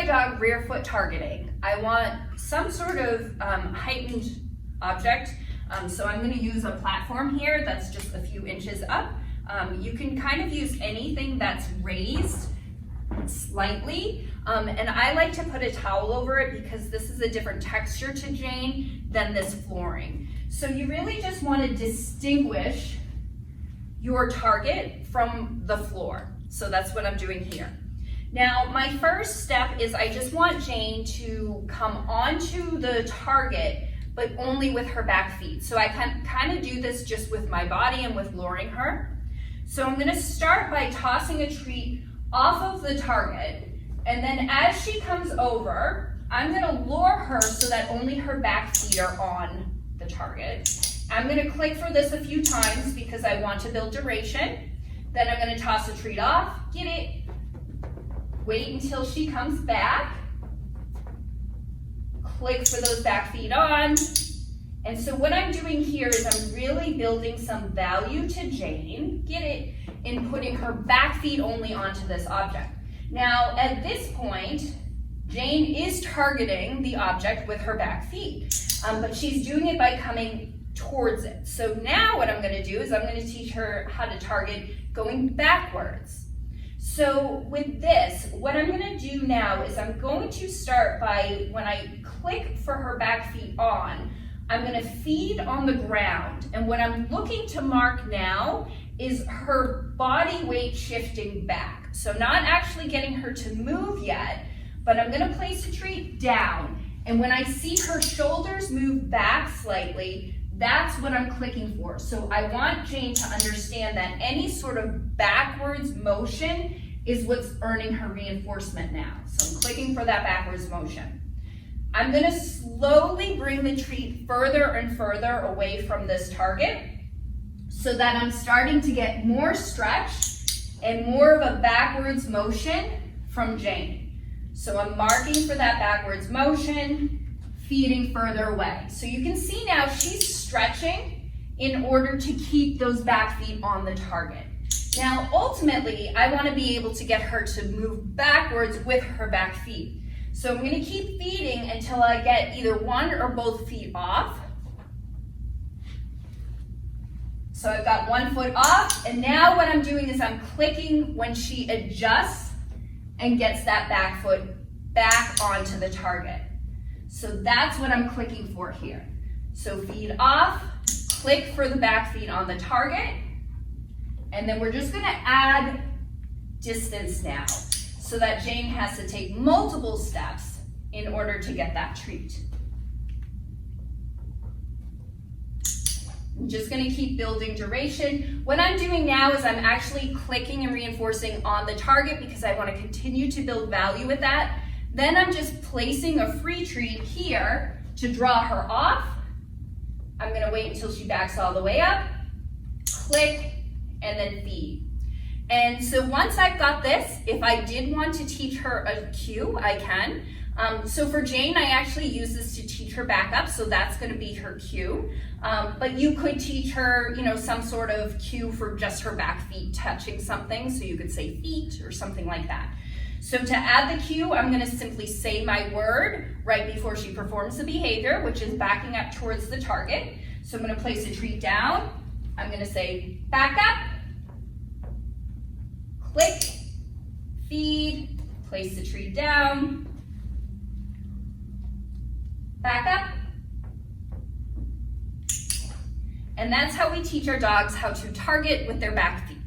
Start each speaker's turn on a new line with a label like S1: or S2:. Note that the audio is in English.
S1: dog rear foot targeting, I want some sort of heightened object. So I'm going to use a platform here that's just a few inches up. You can kind of use anything that's raised slightly, and I like to put a towel over it because this is a different texture to Jane than this flooring. So you really just want to distinguish your target from the floor. So that's what I'm doing here. Now, my first step is I just want Jane to come onto the target, but only with her back feet. So I can kind of do this just with my body and with luring her. So I'm going to start by tossing a treat off of the target, and then as she comes over, I'm going to lure her so that only her back feet are on the target. I'm going to click for this a few times because I want to build duration. Then I'm going to toss a treat off, get it, wait until she comes back, click for those back feet on. And so what I'm doing here is I'm really building some value to Jane, get it, in putting her back feet only onto this object. Now, at this point, Jane is targeting the object with her back feet, but she's doing it by coming towards it. So now what I'm going to do is I'm going to teach her how to target going backwards. So with this, what I'm going to do now is I'm going to start by, when I click for her back feet on, I'm going to feed on the ground. And what I'm looking to mark now is her body weight shifting back. So not actually getting her to move yet, but I'm going to place a treat down. And when I see her shoulders move back slightly, that's what I'm clicking for. So I want Jane to understand that any sort of backwards motion is what's earning her reinforcement now. So I'm clicking for that backwards motion. I'm going to slowly bring the treat further and further away from this target so that I'm starting to get more stretch and more of a backwards motion from Jane. So I'm marking for that backwards motion, feeding further away. So you can see now she's stretching in order to keep those back feet on the target. Now, ultimately, I want to be able to get her to move backwards with her back feet. So I'm going to keep feeding until I get either one or both feet off. So I've got one foot off, and now what I'm doing is I'm clicking when she adjusts and gets that back foot back onto the target. So that's what I'm clicking for here. So feed off, click for the back feet on the target, and then we're just going to add distance now, so that Jane has to take multiple steps in order to get that treat. I'm just going to keep building duration. What I'm doing now is I'm actually clicking and reinforcing on the target because I want to continue to build value with that. Then I'm just placing a free treat here to draw her off. I'm going to wait until she backs all the way up, click, and then feed. And so once I've got this, if I did want to teach her a cue, I can. So for Jane, I actually use this to teach her back up, so that's going to be her cue. But you could teach her, some sort of cue for just her back feet touching something, so you could say feet or something like that. So to add the cue, I'm going to simply say my word right before she performs the behavior, which is backing up towards the target. So I'm going to place a treat down. I'm going to say back up, click, feed, place the treat down, back up. And that's how we teach our dogs how to target with their back feet.